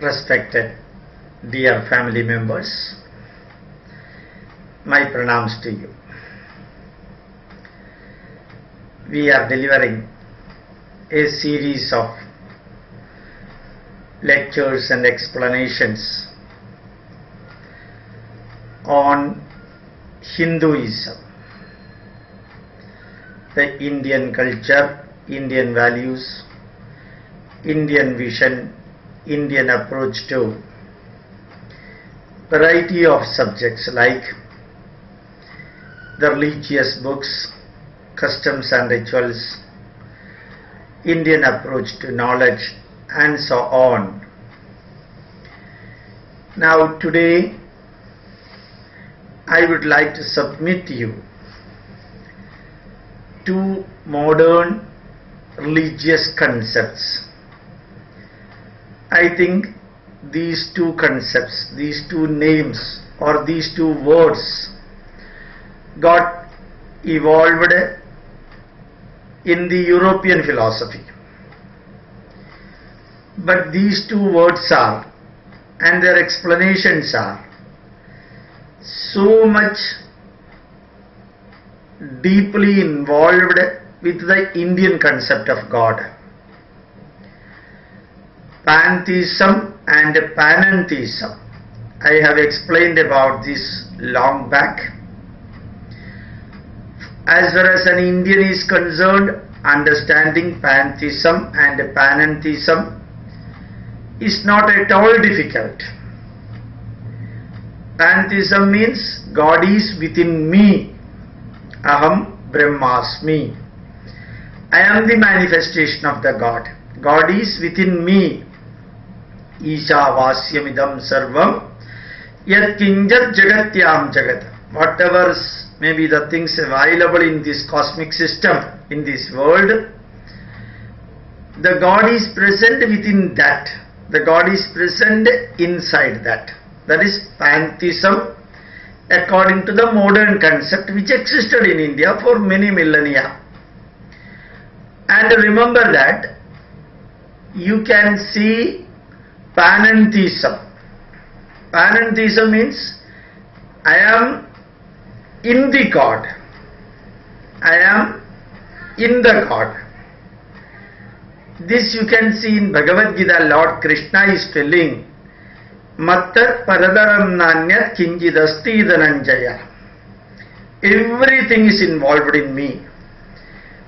Respected dear family members, my pranams to you. We are delivering a series of lectures and explanations on Hinduism, the Indian culture, Indian values, Indian vision, Indian approach to variety of subjects like the religious books, customs and rituals, Indian approach to knowledge, and so on. Now today I would like to submit to you two modern religious concepts. I think these two concepts, these two names or these two words got evolved in the European philosophy. But these two words are, and their explanations are, so much deeply involved with the Indian concept of God. Pantheism and panentheism. I have explained about this long back. As far as an Indian is concerned, understanding pantheism and panentheism is not at all difficult. Pantheism means God is within me. Aham Brahmasmi. I am the manifestation of the God. God is within me. Ishavasyamidam sarvam yat kinjat jagatyam jagat. Whatever may be the things available in this cosmic system, in this world, the God is present within that. The God is present inside that. That is pantheism according to the modern concept which existed in India for many millennia. And remember that you can see panentheism. Panentheism means I am in the God. I am in the God. This you can see in Bhagavad Gita. Lord Krishna is telling, Mattat paradaram nanyat kinjidasti dhananjaya. Everything is involved in me.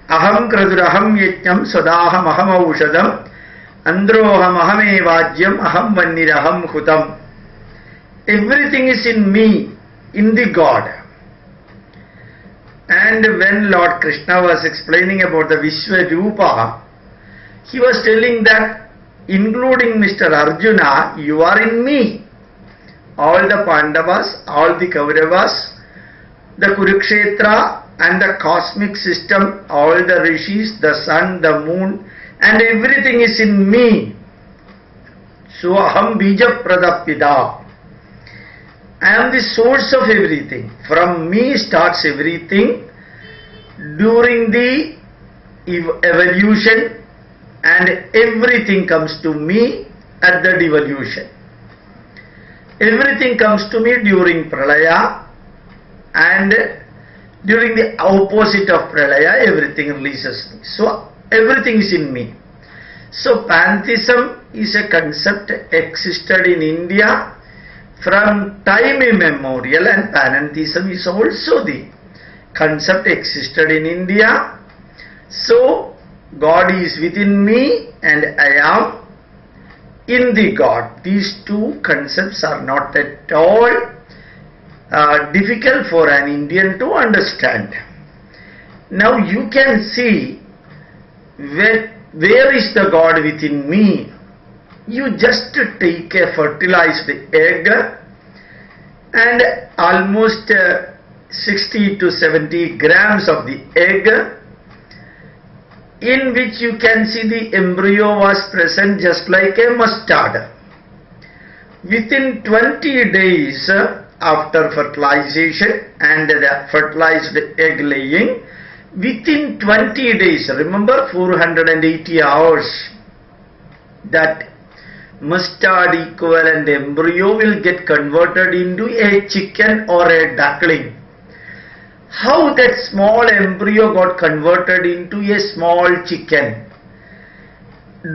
Aham kraduraham yajnam sadaham aham aushadam androham ahame vajyam aham vanniraham hutam. Everything is in me, in the God. And when Lord Krishna was explaining about the Vishwarupa, he was telling that including Mr. Arjuna, you are in me. All the Pandavas, all the Kauravas, the Kurukshetra and the cosmic system, all the rishis, the sun, the moon, and everything is in me. So aham bija pradapida. I am the source of everything. From me starts everything. During the evolution, and everything comes to me at the devolution. Everything comes to me during pralaya, and during the opposite of pralaya, everything releases me. So everything is in me. So pantheism is a concept existed in India from time immemorial, and panentheism is also the concept existed in India. So God is within me and I am in the God. These two concepts are not at all difficult for an Indian to understand. Now you can see where is the God within me. You just take a fertilized egg and almost 60 to 70 grams of the egg, in which you can see the embryo was present just like a mustard. Within 20 days after fertilization and the fertilized egg laying, within 20 days, remember 480 hours, that mustard equivalent embryo will get converted into a chicken or a duckling. How that small embryo got converted into a small chicken?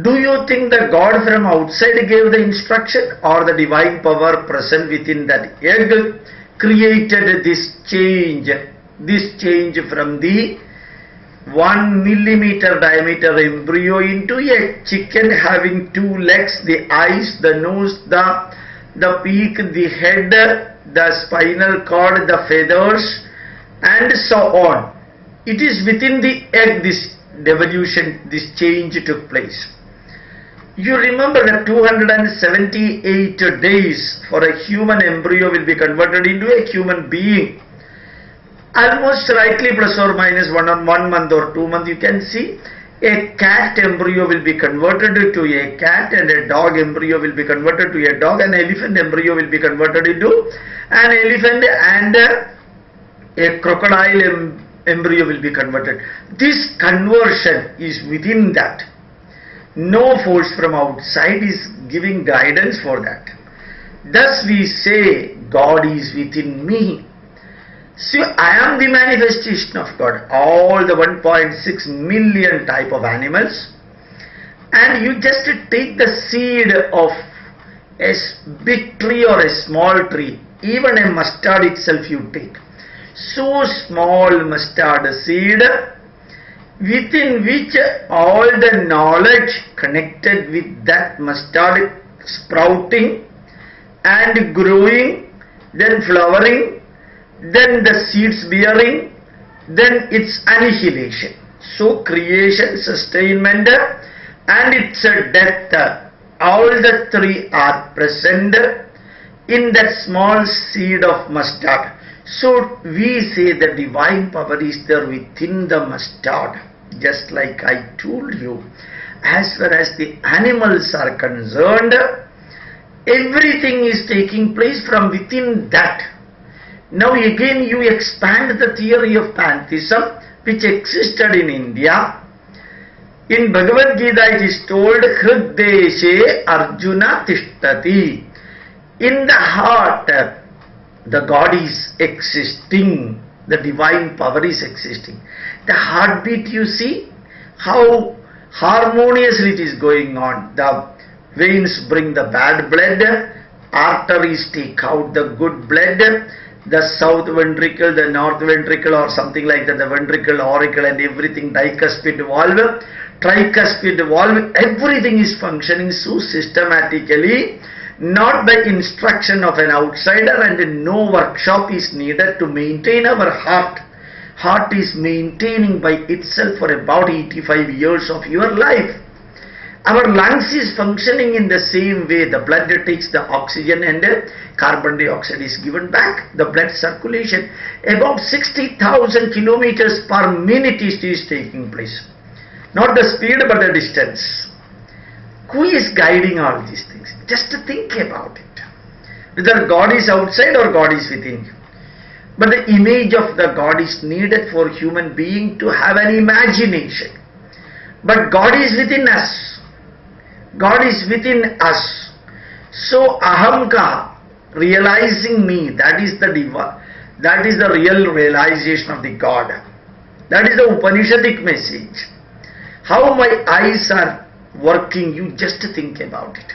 Do you think that God from outside gave the instruction, or the divine power present within that egg created this change from the 1 millimeter diameter embryo into a chicken having 2 legs, the eyes, the nose, the beak, the head, the spinal cord, the feathers, and so on. It is within the egg this devolution, this change took place. You remember that 278 days for a human embryo will be converted into a human being. Almost rightly plus or minus 1 month or 2 months, you can see a cat embryo will be converted to a cat, and a dog embryo will be converted to a dog, and an elephant embryo will be converted into an elephant, and a crocodile embryo will be converted. This conversion is within that. No force from outside is giving guidance for that. Thus we say God is within me. See, I am the manifestation of God. All the 1.6 million type of animals, and you just take the seed of a big tree or a small tree, even a mustard itself you take. So small mustard seed, within which all the knowledge connected with that mustard sprouting and growing, then flowering, then the seeds bearing, then its annihilation. So creation, sustainment, and its death, all the three are present in that small seed of mustard. So we say the divine power is there within the mustard. Just like I told you, as far as the animals are concerned, everything is taking place from within that. Now again you expand the theory of pantheism which existed in India. In Bhagavad Gita it is told, Hrideshe Arjuna Tishtati. In the heart the God is existing, the divine power is existing. The heartbeat, you see how harmoniously it is going on. The veins bring the bad blood, arteries take out the good blood, the south ventricle, the north ventricle or something like that, the ventricle, auricle and everything, dicuspid valve, tricuspid valve, everything is functioning so systematically, not by instruction of an outsider, and no workshop is needed to maintain our heart. Heart is maintaining by itself for about 85 years of your life. Our lungs is functioning in the same way. The blood takes the oxygen and carbon dioxide is given back. The blood circulation, about 60,000 kilometers per minute is taking place. Not the speed but the distance. Who is guiding all these things? Just think about it. Whether God is outside or God is within you. But the image of the God is needed for human being to have an imagination. But God is within us. God is within us. So ahamka, realizing me, that is the real realization of the God. That is the Upanishadic message. How my eyes are working, you just think about it.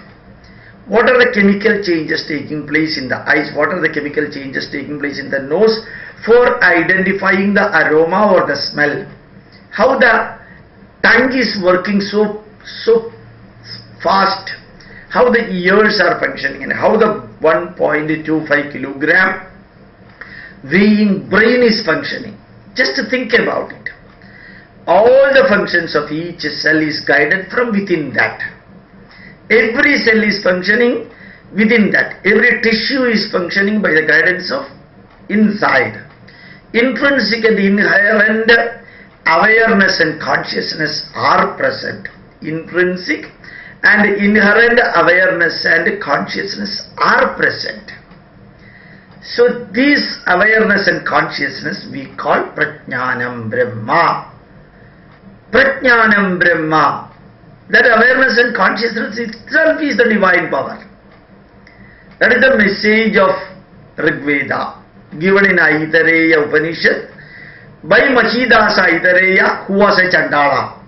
What are the chemical changes taking place in the eyes? What are the chemical changes taking place in the nose for identifying the aroma or the smell? How the tongue is working so fast? How the ears are functioning, and how the 1.25 kilogram weighing brain is functioning. Just think about it. All the functions of each cell is guided from within that. Every cell is functioning within that. Every tissue is functioning by the guidance of inside. Intrinsic and inherent awareness and consciousness are present. Intrinsic and inherent awareness and consciousness are present. So this awareness and consciousness we call PRAJNAANAM Brahma. PRAJNAANAM Brahma. That awareness and consciousness itself is the divine power. That is the message of Rigveda, given in Aitareya Upanishad by Mahidasa Aitareya, who was a Chandala.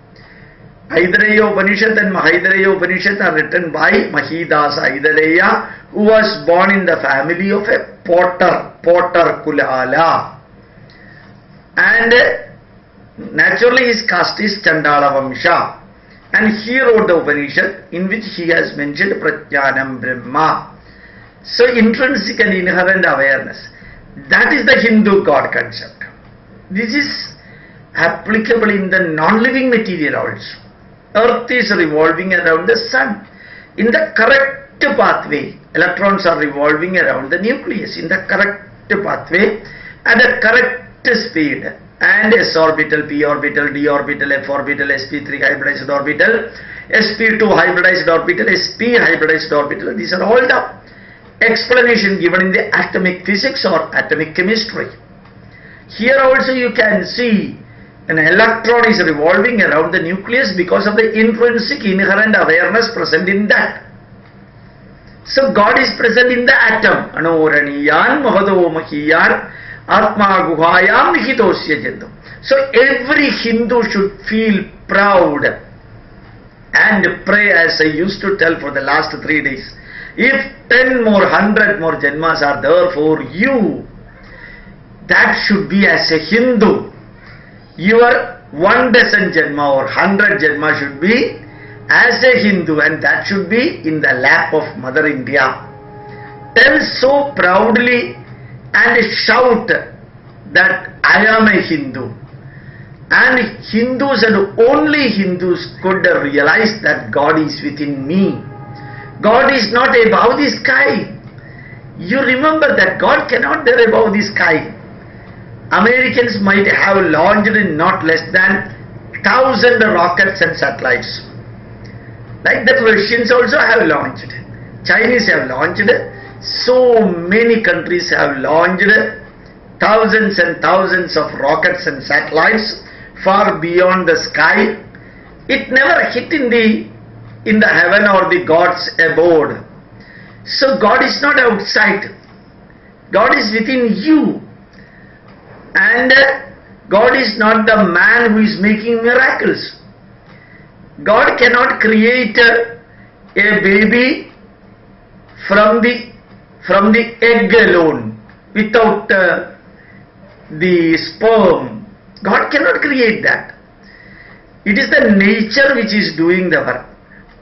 Aitareya Upanishad and Mahaitareya Upanishad are written by Mahidasa Aitareya, who was born in the family of a potter Kulala. And naturally his caste is Chandala Vamsha. And he wrote the Upanishad in which he has mentioned PRAJNAANAM Brahma. So intrinsic and inherent awareness. That is the Hindu God concept. This is applicable in the non-living material also. Earth is revolving around the sun. In the correct pathway, electrons are revolving around the nucleus. In the correct pathway, at the correct speed. And s orbital, p orbital, d orbital, f orbital, sp3 hybridized orbital, sp2 hybridized orbital, sp hybridized orbital. These are all the explanation given in the atomic physics or atomic chemistry. Here also you can see an electron is revolving around the nucleus because of the intrinsic inherent awareness present in that. So God is present in the atom. Anoraniyan mahado mahiyan Atma Guhayam Nihitosya Jantam. So every Hindu should feel proud and pray, as I used to tell for the last 3 days. If 10 more, 100 more Janmas are there for you, that should be as a Hindu. Your 1 dozen Janma or 100 Janma should be as a Hindu, and that should be in the lap of Mother India. Tell so proudly and shout that I am a Hindu. And Hindus and only Hindus could realize that God is within me. God is not above the sky. You remember that God cannot be above the sky. Americans might have launched not less than 1,000 rockets and satellites. Like that Russians also have launched. Chinese have launched. So many countries have launched thousands and thousands of rockets and satellites far beyond the sky. It never hit in the heaven or the God's abode. So God is not outside. God is within you. And God is not the man who is making miracles. God cannot create a baby from the egg alone, without the sperm. God cannot create that. It is the nature which is doing the work.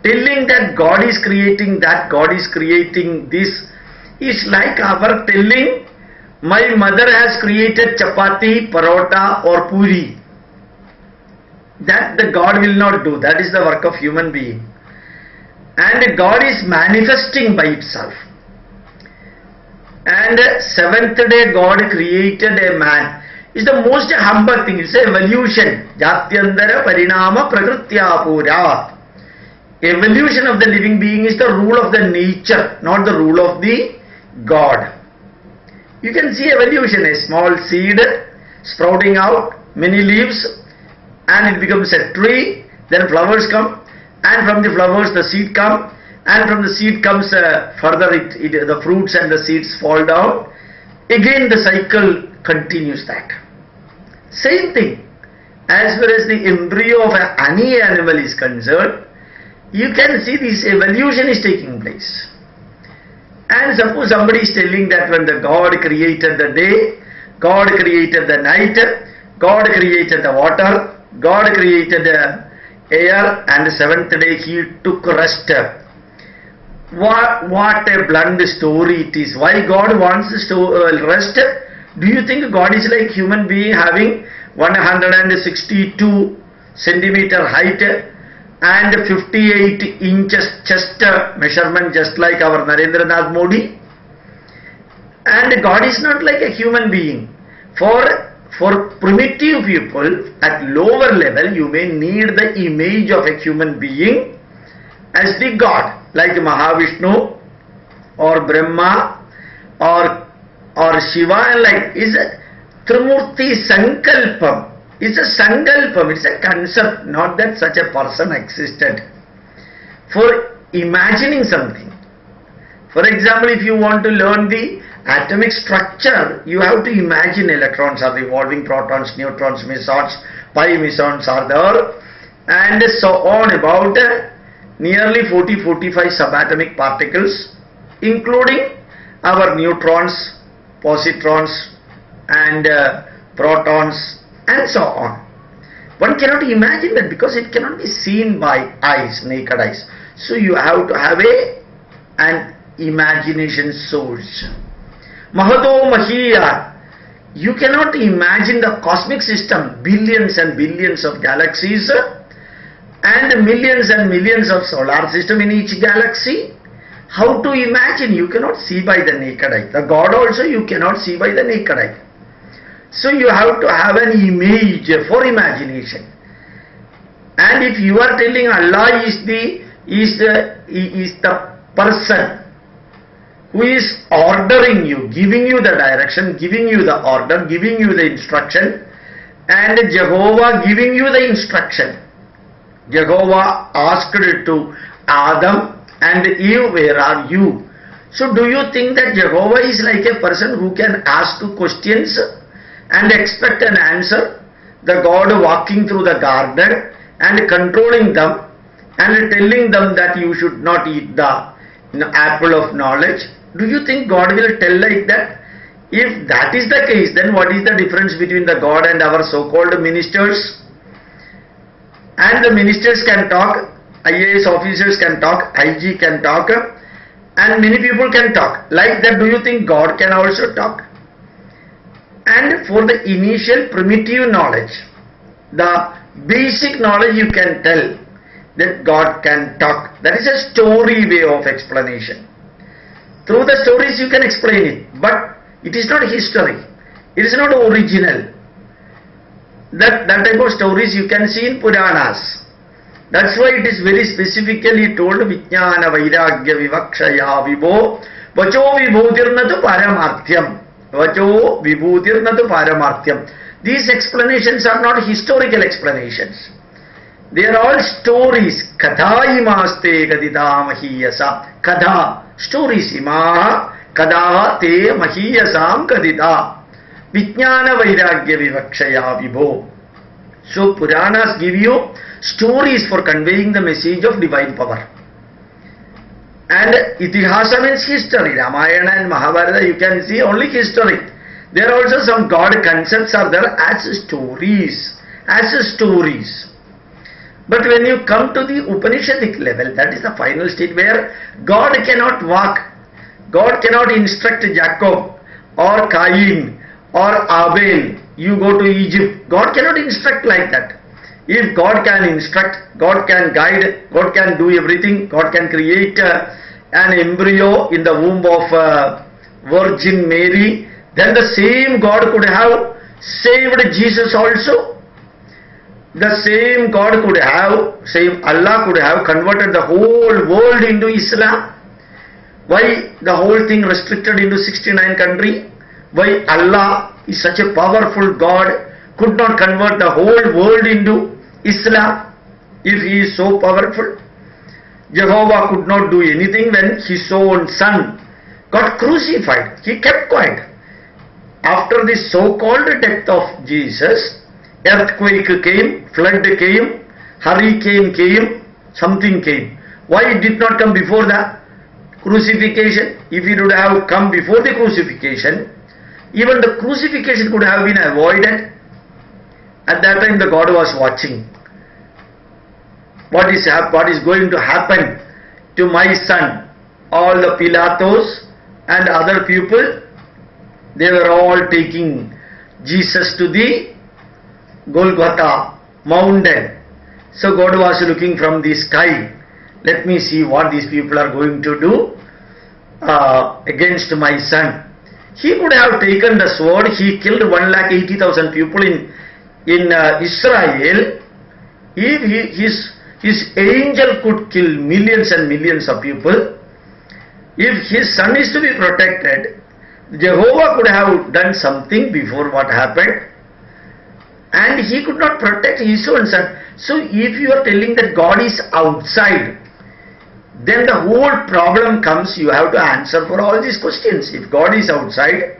Telling that God is creating that, God is creating this, is like our telling my mother has created chapati, parota or puri. That the God will not do. That is the work of human being. And God is manifesting by itself. And 7th day God created a man. It's the most humble thing. It's evolution. Jatyandara parinama prakritya pura. Evolution of the living being is the rule of the nature, not the rule of the God. You can see evolution, a small seed sprouting out, many leaves, and it becomes a tree, then flowers come, and from the flowers the seed come, and from the seed comes further the fruits and the seeds fall down. Again the cycle continues that. Same thing. As far as the embryo of any animal is concerned, you can see this evolution is taking place. And suppose somebody is telling that when the God created the day, God created the night, God created the water, God created the air, and the 7th day He took rest. What a blunt story it is. Why God wants rest? Do you think God is like human being having 162 centimeter height and 58 inches chest measurement, just like our Narendranath Modi? And God is not like a human being. For primitive people at lower level, you may need the image of a human being as the God, like Mahavishnu or Brahma or Shiva, and like is a Trimurti Sankalpam. It's a Sankalpam, it's a concept, not that such a person existed. for imagining something. For example, if you want to learn the atomic structure, you have to imagine electrons are revolving, protons, neutrons, mesons, pi mesons are there, and so on, about nearly 40-45 subatomic particles, including our neutrons, positrons, and protons, and so on. One cannot imagine that because it cannot be seen by eyes, naked eyes. So you have to have an imagination source. Mahato Mahiya. You cannot imagine the cosmic system, billions and billions of galaxies and millions of solar system in each galaxy. How to imagine? You cannot see by the naked eye. The God also you cannot see by the naked eye. So you have to have an image for imagination. And if you are telling Allah is the person who is ordering you, giving you the direction, giving you the order, giving you the instruction, and Jehovah giving you the instruction. Jehovah asked to Adam and Eve, where are you? So do you think that Jehovah is like a person who can ask questions and expect an answer? The God walking through the garden and controlling them and telling them that you should not eat the apple of knowledge. Do you think God will tell like that? If that is the case, then what is the difference between the God and our so-called ministers? And the ministers can talk, IAS officers can talk, IG can talk, and many people can talk. Like that, do you think God can also talk? And for the initial primitive knowledge, the basic knowledge, you can tell that God can talk. That is a story way of explanation. Through the stories you can explain it, but it is not history. It is not original. That type of stories you can see in Puranas. That's why it is very specifically told Vijnana Vairagya Vivakshaya Vibho Vacho Vibhutirnatu Paramarthyam. Vacho Vibhutirnatu Paramarthyam. These explanations are not historical explanations. They are all stories. Katha imaste gadita mahiyasa. Katha. Stories. Imaha kada te mahiyasam kadita. Vijnana Vairagya Vivakshaya Vibho. So Puranas give you stories for conveying the message of divine power. And Itihasa means history. Ramayana and Mahabharata you can see only history. There are also some God concepts are there as stories. But when you come to the Upanishadic level, that is the final state where God cannot walk. God cannot instruct Jacob or Cain or Abel, you go to Egypt. God cannot instruct like that. If God can instruct, God can guide, God can do everything, God can create an embryo in the womb of Virgin Mary, then the same God could have saved Jesus also. The same God could have, same Allah could have converted the whole world into Islam. Why the whole thing restricted into 69 countries? Why Allah is such a powerful God could not convert the whole world into Islam if He is so powerful? Jehovah could not do anything when His own Son got crucified. He kept quiet. After the so-called death of Jesus, earthquake came, flood came, hurricane came, something came. Why it did not come before the crucifixion? If it would have come before the crucifixion, even the crucifixion could have been avoided. At that time the God was watching. What is going to happen to my son? All the Pilatos and other people, they were all taking Jesus to the Golgotha mountain. So God was looking from the sky. Let me see what these people are going to do against my son. He could have taken the sword. He killed 180,000 people in Israel. If his angel could kill millions and millions of people, if his son is to be protected, Jehovah could have done something before what happened, and he could not protect his own son. So if you are telling that God is outside, then the whole problem comes. You have to answer for all these questions. If God is outside,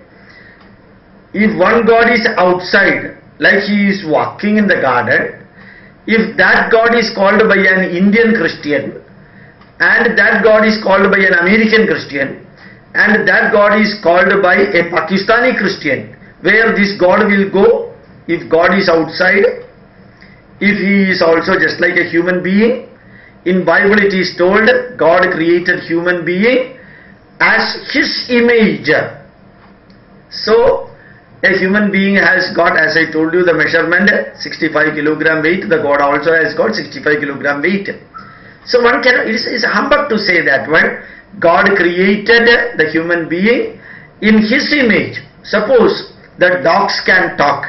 if one God is outside, like he is walking in the garden, if that God is called by an Indian Christian, and that God is called by an American Christian, and that God is called by a Pakistani Christian, where this God will go if God is outside, if he is also just like a human being? In Bible it is told God created human being as his image. So a human being has got, as I told you, the measurement 65 kilogram weight. The God also has got 65 kilogram weight. So one cannot, it is humbug to say that one. God created the human being in his image. Suppose the dogs can talk.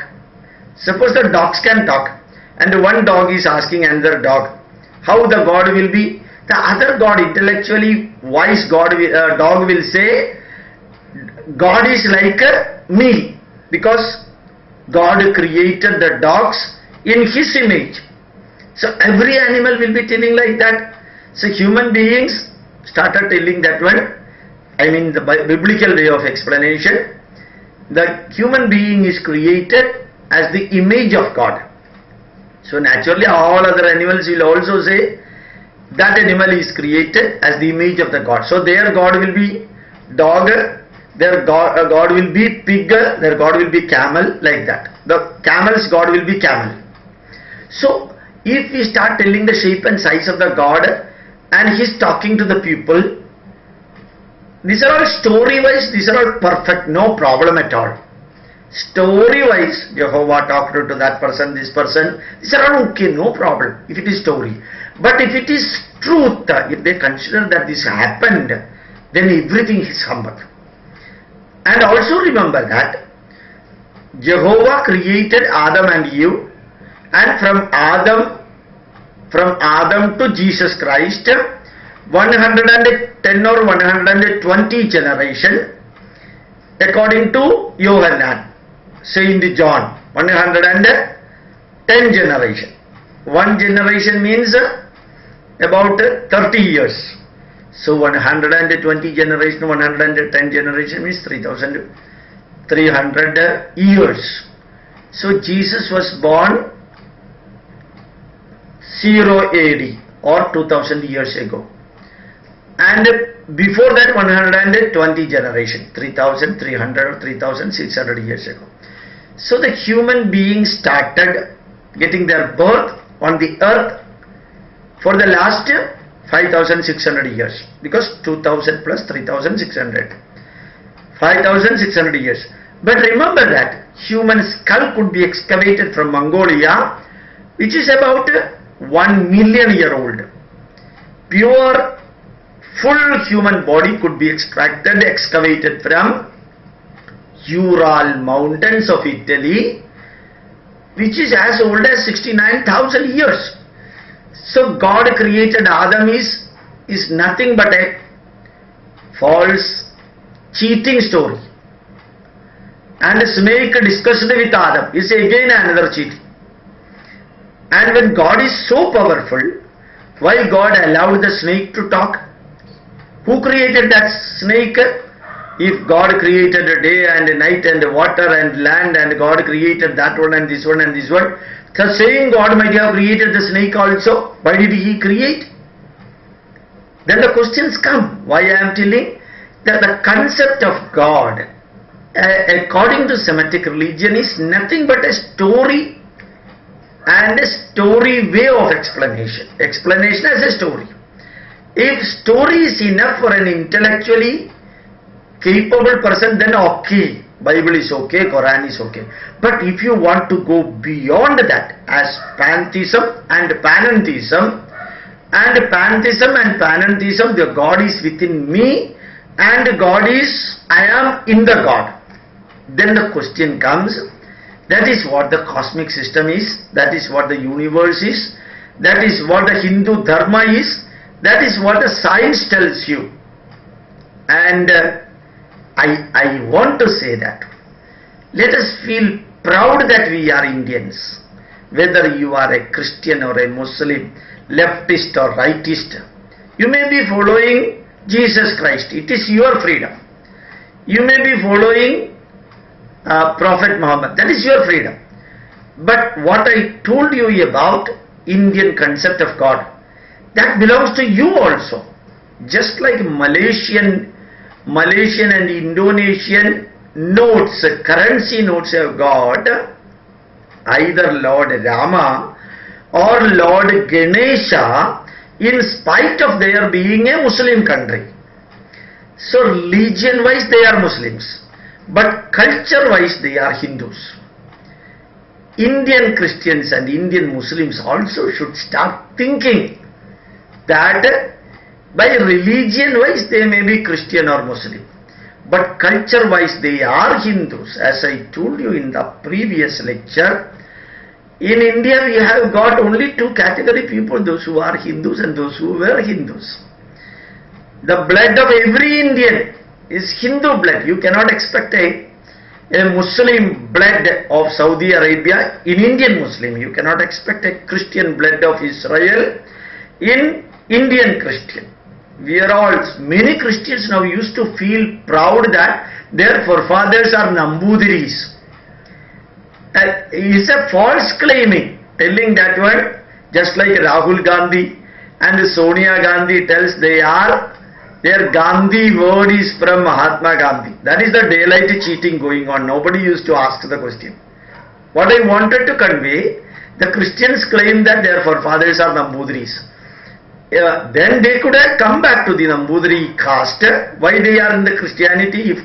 Suppose the dogs can talk, and one dog is asking another dog, how the God will be? The other God, intellectually wise God, dog will say, God is like me, because God created the dogs in his image. So every animal will be telling like that. So human beings started telling that one. I mean the biblical way of explanation. The human being is created as the image of God. So naturally all other animals will also say that animal is created as the image of the God. So their God will be dog, their God will be pig, their God will be camel, like that. The camel's God will be camel. So if we start telling the shape and size of the God, and he's talking to the people, these are all story wise, these are all perfect, no problem at all. Story wise, Jehovah talked to that person, this person, these are all okay, no problem if it is story. But if it is truth, if they consider that this happened, then everything is humbug. And also remember that Jehovah created Adam and Eve, and from Adam to Jesus Christ, 110 or 120 generation, according to Yohanan, Saint John, 110 generation. One generation means about 30 years. So 120 generation, 110 generation means 3,300 years. So Jesus was born 0 AD or 2000 years ago. And before that 120 generation, 3,300 or 3,600 years ago. So the human beings started getting their birth on the earth for the last 5,600 years, because 2000 plus 3,600, 5,600 years. But remember that human skull could be excavated from Mongolia, which is about 1 million year old. Pure full human body could be excavated from Ural mountains of Italy, which is as old as 69,000 years. So God created Adam is nothing but a false cheating story. And the snake discussed with Adam is again another cheating. And when God is so powerful, why God allowed the snake to talk? Who created that snake? If God created a day and a night and water and land, and God created that one and this one and this one, the same God might have created the snake also. Why did he create? Then the questions come. Why I am telling that the concept of God, according to Semitic religion, is nothing but a story and a story way of explanation. Explanation as a story. If story is enough for an intellectually capable person, then okay, Bible is okay, Quran is okay. But if you want to go beyond that, as pantheism and panentheism, the God is within me and God is, I am in the God. Then the question comes, that is what the cosmic system is, that is what the universe is, that is what the Hindu Dharma is, that is what the science tells you. And I want to say that let us feel proud that we are Indians. Whether you are a Christian or a Muslim, leftist or rightist, You may be following Jesus Christ. It is your freedom. You may be following Prophet Muhammad. That is your freedom. But what I told you about Indian concept of God, that belongs to you also. Just like Malaysian and Indonesian notes, currency notes have got either Lord Rama or Lord Ganesha, in spite of their being a Muslim country. So religion wise they are Muslims, but culture wise they are Hindus. Indian Christians and Indian Muslims also should start thinking that by religion wise they may be Christian or Muslim, but culture wise they are Hindus. As I told you in the previous lecture, in India we have got only two category people, those who are Hindus and those who were Hindus. The blood of every Indian is Hindu blood. You cannot expect a Muslim blood of Saudi Arabia in Indian Muslim. You cannot expect a Christian blood of Israel in Indian Christian. We are all, many Christians now used to feel proud that their forefathers are Nambudiris. Is a false claiming, telling that one, just like Rahul Gandhi and Sonia Gandhi tells their Gandhi word is from Mahatma Gandhi. That is the daylight cheating going on. Nobody used to ask the question. What I wanted to convey, the Christians claim that their forefathers are Nambudiris. Then they could have come back to the Nambudiri caste. Why they are in the Christianity if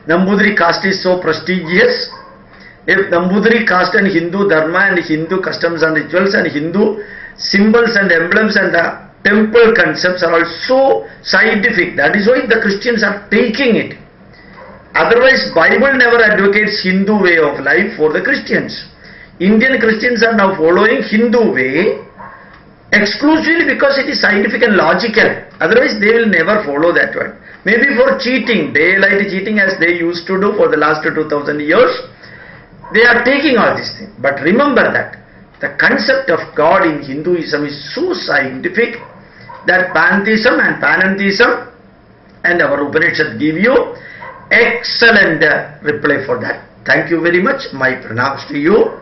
Nambudiri caste is so prestigious? If Nambudiri caste and Hindu dharma and Hindu customs and rituals and Hindu symbols and emblems and the temple concepts are also scientific, that is why the Christians are taking it. Otherwise, Bible never advocates Hindu way of life for the Christians. Indian Christians are now following Hindu way exclusively because it is scientific and logical. Otherwise, they will never follow that one. Maybe for cheating, daylight cheating as they used to do for the last 2000 years, they are taking all these things. But remember that the concept of God in Hinduism is so scientific that pantheism and panentheism and our Upanishad give you excellent reply for that. Thank you very much. My pranams to you.